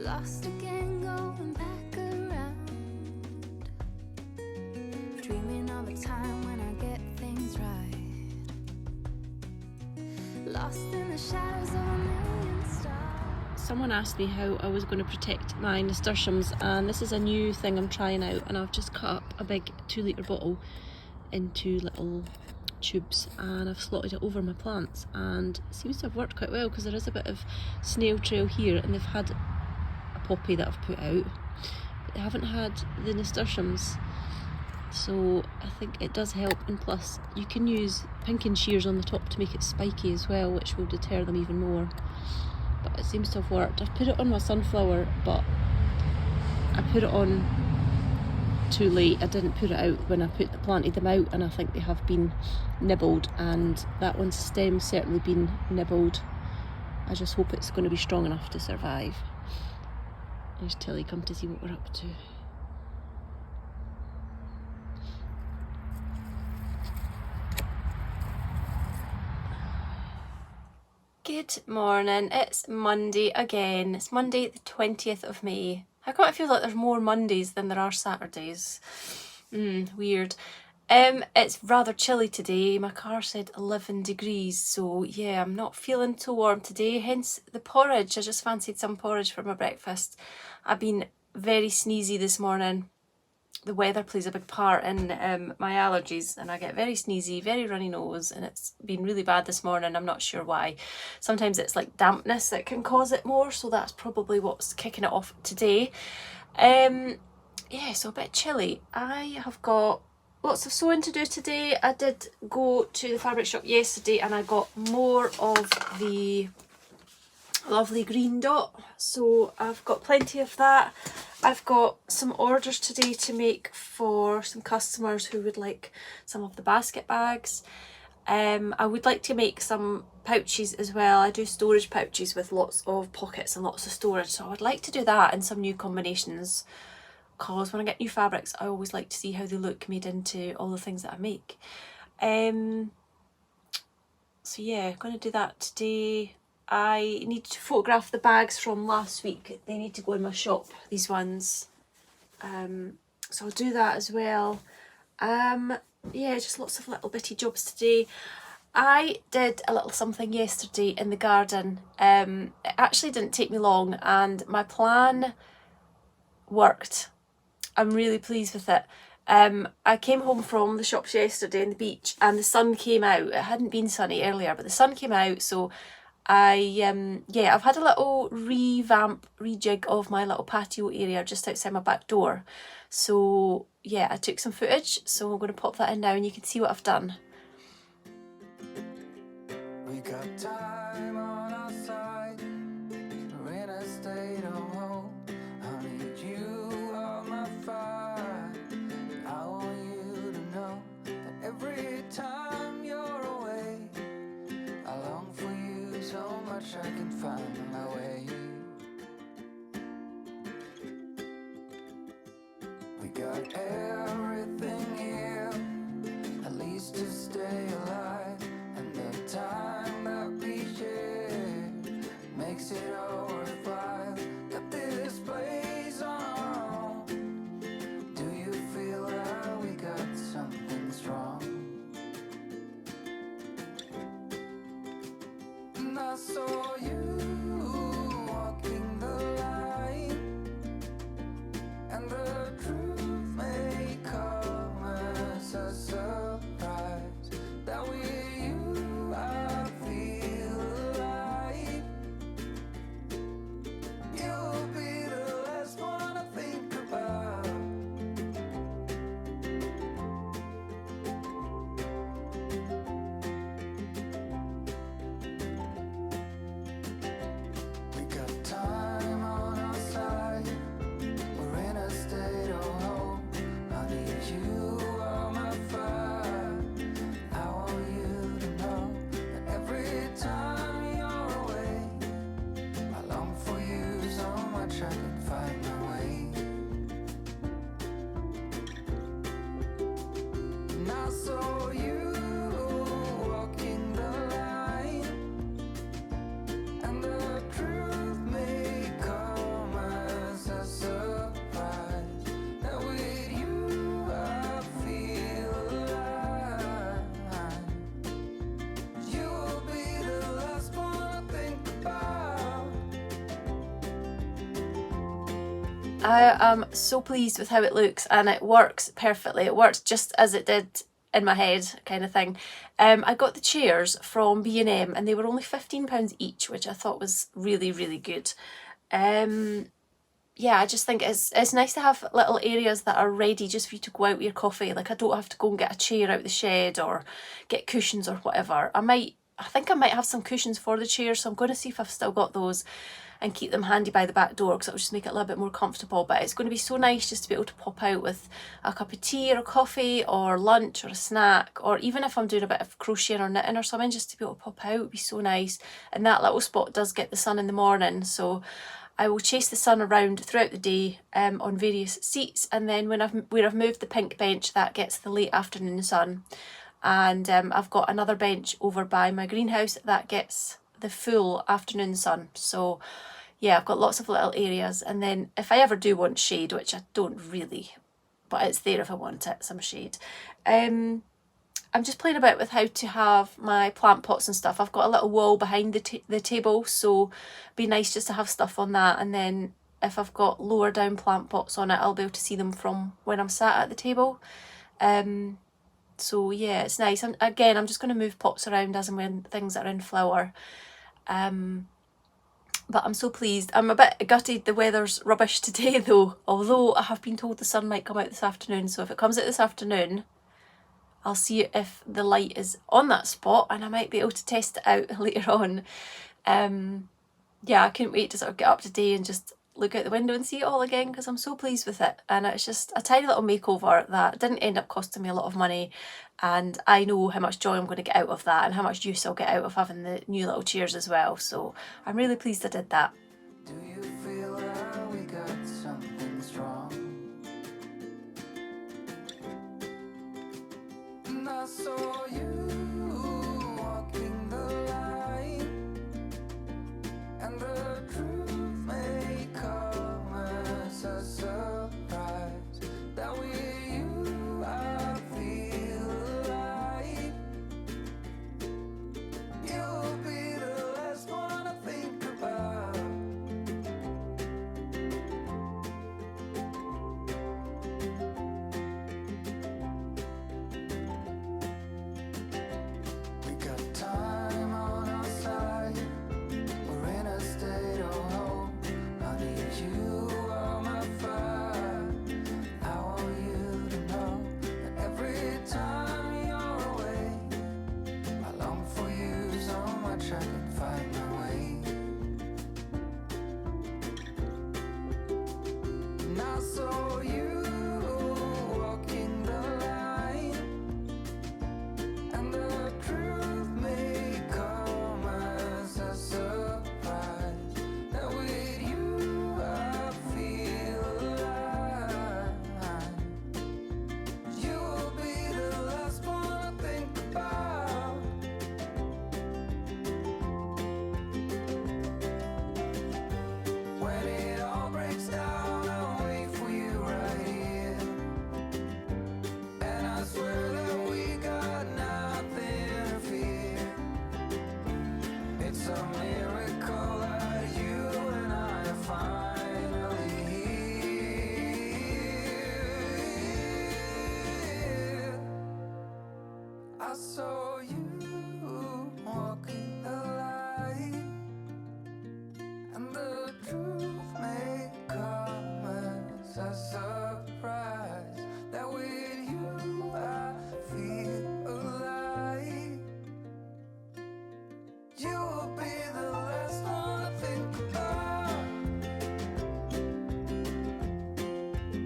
Lost again, going back around, dreaming of a time when I get things right, lost in the shadows of a million stars. Someone asked me how I was going to protect my nasturtiums, and this is a new thing I'm trying out, and I've just cut up a big 2-litre bottle into little tubes and I've slotted it over my plants, and it seems to have worked quite well because there is a bit of snail trail here, and they've had a poppy that I've put out, but they haven't had the nasturtiums, so I think it does help. And plus you can use pinking shears on the top to make it spiky as well, which will deter them even more, but it seems to have worked. I've put it on my sunflower, but I put it on too late. I didn't put it out when I planted them out, and I think they have been nibbled, and that one's stem's certainly been nibbled. I just hope it's going to be strong enough to survive. There's Tilly come to see what we're up to. Good morning, it's Monday again. It's Monday the 20th of May. How come I feel like there's more Mondays than there are Saturdays? Weird. It's rather chilly today. My car said 11 degrees, so yeah, I'm not feeling too warm today, hence the porridge. I just fancied some porridge for my breakfast. I've been very sneezy this morning. The weather plays a big part in my allergies, and I get very sneezy, very runny nose, and it's been really bad this morning. I'm not sure why. Sometimes it's like dampness that can cause it more, so that's probably what's kicking it off today. Yeah, so a bit chilly. I have got lots of sewing to do today. I did go to the fabric shop yesterday and I got more of the lovely green dot, so I've got plenty of that. I've got some orders today to make for some customers who would like some of the basket bags. I would like to make some pouches as well. I do storage pouches with lots of pockets and lots of storage, so I would like to do that in some new combinations, because when I get new fabrics I always like to see how they look made into all the things that I make. So yeah, I'm going to do that today. I need to photograph the bags from last week. They need to go in my shop, these ones. So I'll do that as well. Yeah, just lots of little bitty jobs today. I did a little something yesterday in the garden. It actually didn't take me long, and my plan worked. I'm really pleased with it. I came home from the shops yesterday on the beach and the sun came out. It hadn't been sunny earlier, but the sun came out, so yeah, I've had a little rejig of my little patio area just outside my back door. So yeah, I took some footage, so I'm going to pop that in now and you can see what I've done. We got time on our side. We're in a state of hope. I need you on my fire. I want you to know that every time you're away, I long for you so much I can find my way. We got everything here, at least to stay alive, and the time that we share makes it all worthwhile. Got this place on our own. Do you feel that we got something strong? And I saw you walking the line, and the truth may come as a surprise. That with you I feel alive. You'll be the last one I think about. We got time on our side. We're in a state of hope. I need you on my fire. I want you to know that every time you're away, I long for you so much I can find my way. And I saw you walking the line, and the truth may come I am so pleased with how it looks, and it works perfectly. It works just as it did in my head, kind of thing. I got the chairs from B&M and they were only £15 each, which I thought was really, really good. Yeah, I just think it's nice to have little areas that are ready just for you to go out with your coffee. Like, I don't have to go and get a chair out the shed or get cushions or whatever. I think I might have some cushions for the chair, so I'm going to see if I've still got those and keep them handy by the back door, because it'll just make it a little bit more comfortable. But it's going to be so nice just to be able to pop out with a cup of tea or a coffee or lunch or a snack, or even if I'm doing a bit of crocheting or knitting or something, just to be able to pop out would be so nice. And that little spot does get the sun in the morning, so I will chase the sun around throughout the day on various seats, and then where I've moved the pink bench, that gets the late afternoon sun. And I've got another bench over by my greenhouse that gets the full afternoon sun. So yeah, I've got lots of little areas, and then if I ever do want shade, which I don't really, but it's there if I want it, some shade. I'm just playing about with how to have my plant pots and stuff. I've got a little wall behind the table, so it'd be nice just to have stuff on that, and then if I've got lower down plant pots on it, I'll be able to see them from when I'm sat at the table. So yeah, it's nice. I'm just going to move pots around as and when things are in flower. But I'm so pleased. I'm a bit gutted the weather's rubbish today though, although I have been told the sun might come out this afternoon. So if it comes out this afternoon, I'll see if the light is on that spot, and I might be able to test it out later on. Yeah, I couldn't wait to sort of get up today and just look out the window and see it all again, because I'm so pleased with it. And it's just a tiny little makeover that didn't end up costing me a lot of money, and I know how much joy I'm going to get out of that and how much use I'll get out of having the new little chairs as well. So I'm really pleased I did that. Do you feel like we got something strong? And I saw you walking the line, and the truth may come as a surprise, that with you I feel alive. You'll be the last one I think about. We got time on our side, we're in a state of hope. I need you on my fire. I want you to know that every time you're away, I long for you so much I can find my way. And I saw you walking the line, and the truth may come as a surprise, that with you I feel alive. You will be the last one I think about. When it all breaks down, I'll wait for you right here. And I swear that we got nothing to fear. It's a miracle that you and I are finally here. I saw you walking the line, and the truth may come as a surprise, that with you I feel alive. You will be the last one I think about.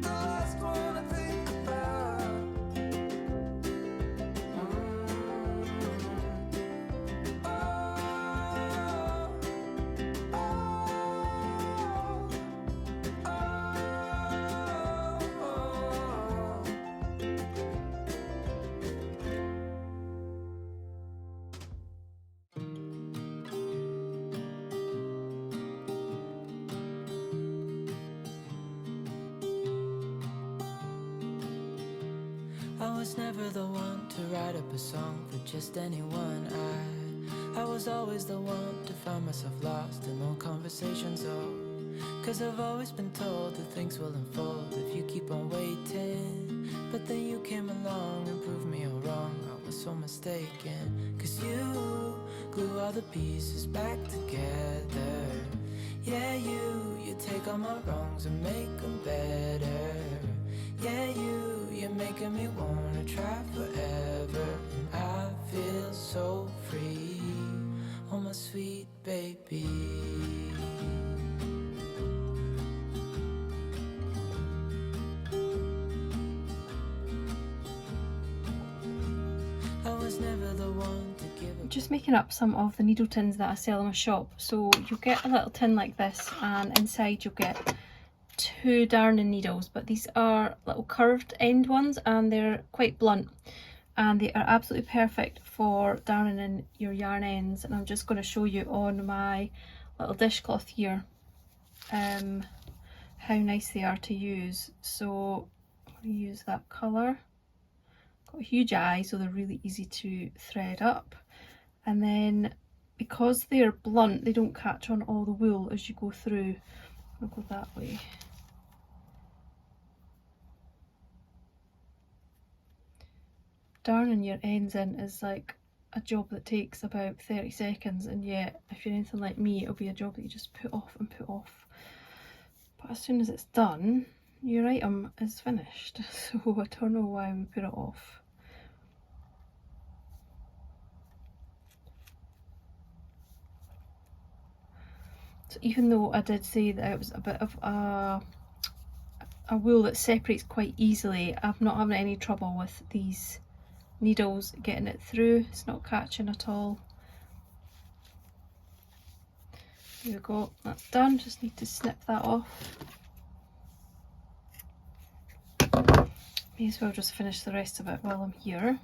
The last one I think about. I was never the one to write up a song for just anyone. I was always the one to find myself lost in long conversations. Oh, 'Cause I've always been told that things will unfold if you keep on waiting. But then you came along and proved me all wrong. I was so mistaken. 'Cause you glue all the pieces back together. Yeah, you take all my wrongs and make them better. Yeah, you're making me wanna try forever. And I feel so free, oh my sweet baby. I was never the one to give up. Just making up some of the needle tins that I sell in my shop. So you'll get a little tin like this, and inside you'll get 2 darning needles, but these are little curved end ones and they're quite blunt, and they are absolutely perfect for darning in your yarn ends. And I'm just going to show you on my little dishcloth here how nice they are to use. So I'm going to use that colour. Got a huge eye, so they're really easy to thread up. And then because they're blunt, they don't catch on all the wool as you go through. I'll go that way. Darning your ends in is like a job that takes about 30 seconds, and yet if you're anything like me, it'll be a job that you just put off and put off. But as soon as it's done, your item is finished. So I don't know why we put it off. So even though I did say that it was a bit of a wool that separates quite easily, I'm not having any trouble with these needles getting it through. It's not catching at all. There we go, that's done. Just need to snip that off. May as well just finish the rest of it while I'm here.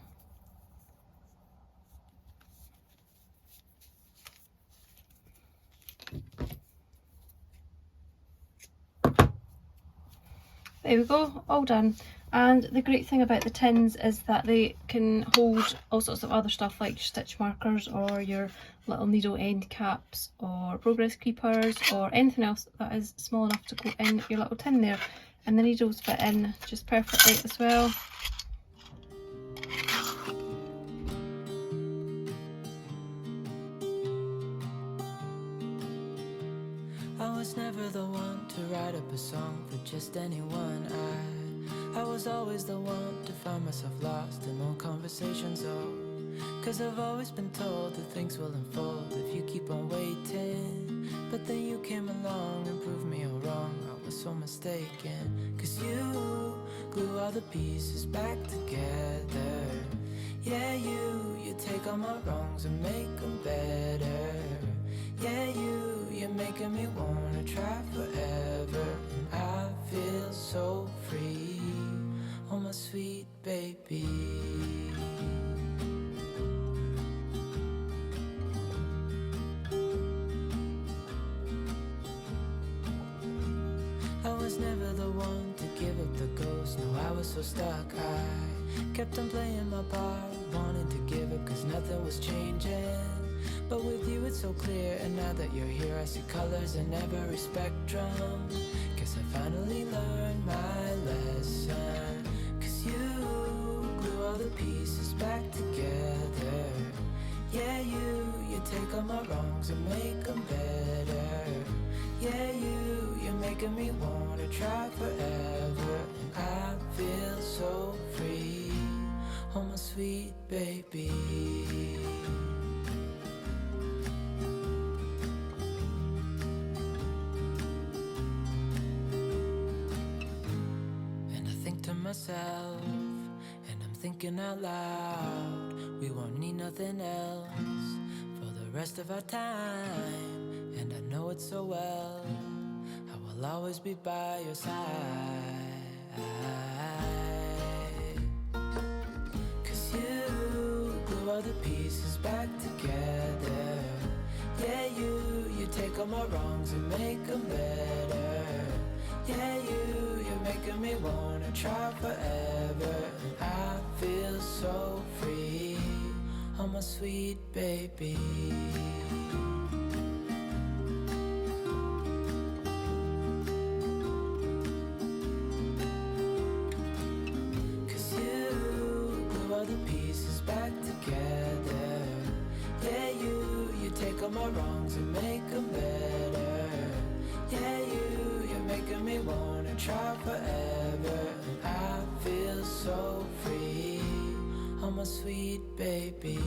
There we go, all done. And the great thing about the tins is that they can hold all sorts of other stuff like stitch markers or your little needle end caps or progress keepers or anything else that is small enough to go in your little tin there. And the needles fit in just perfectly as well. I was never the one to write up a song for just anyone. I was always the one to find myself lost in old conversations. Oh, 'cause I've always been told that things will unfold if you keep on waiting. But then you came along and proved me all wrong. I was so mistaken. 'Cause you glue all the pieces back together. Yeah, you take all my wrongs and make them better. Yeah, you're making me wanna try forever. And I feel so free, oh my sweet baby. I was never the one to give up the ghost. No, I was so stuck. I kept on playing my part, wanting to give up 'cause nothing was changing. But with you it's so clear, and now that you're here I see colors in every spectrum. Guess I finally learned my lesson. 'Cause you glue all the pieces back together. Yeah, you take all my wrongs and make them better. Yeah, you're making me wanna try forever. And I feel so free, oh my sweet baby. Myself, and I'm thinking out loud, we won't need nothing else for the rest of our time. And I know it so well, I will always be by your side. 'Cause you glue all the pieces back together. Yeah, you take all my wrongs and make them better. Yeah, you're making me wanna try forever. And I feel so free, oh my sweet baby. my sweet baby.